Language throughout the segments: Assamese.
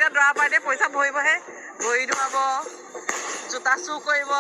এতিয়া দৰা পাৰ্টিয়ে পইচা ভৰিবহে, ভৰি ধুৱাব, জোতা চুৰ কৰিব।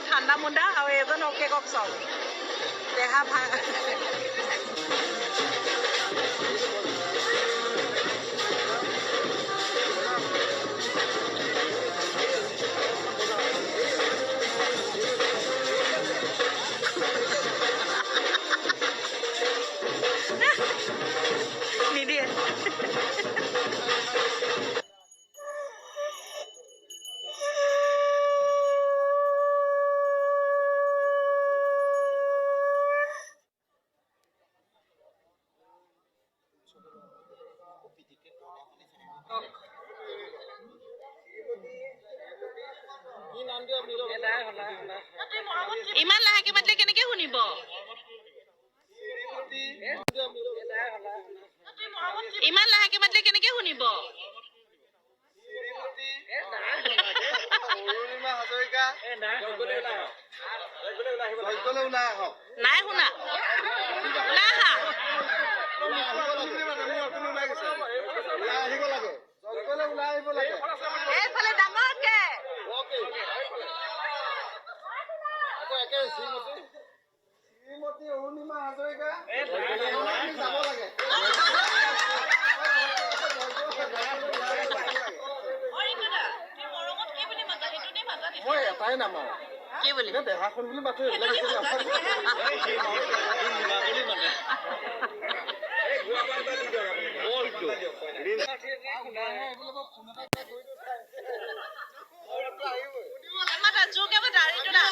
ঠাণ্ডা মুণ্ডা আৰু এজন অকেকক চাওক দেহা ভাল নিদিয়ে ইমান লাহেকে মাতিলে কেনেকে শুনিব ইমান লাহেকে মাতিলে কেনেকে শুনিব নাই শুনা এইফালে ডাঙৰকে শ্ৰীমতী অৰুণিমা হাজৰিকা যাব লাগে মই এটাই নাম কি বুলি দেহাখন বুলি মাতো মাতা জোকে মাতা আৰিটো না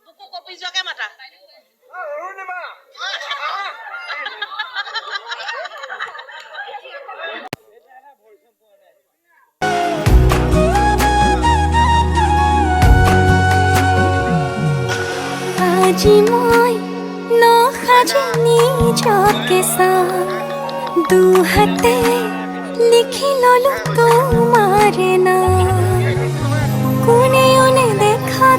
বুকু কপি যোৱাকে মাতা অৰুণিমা আজি মই নসাজি নিজকে চাওঁ দুহাতে লিখি ললো তোমাৰ নাম কোনেও নেদেখা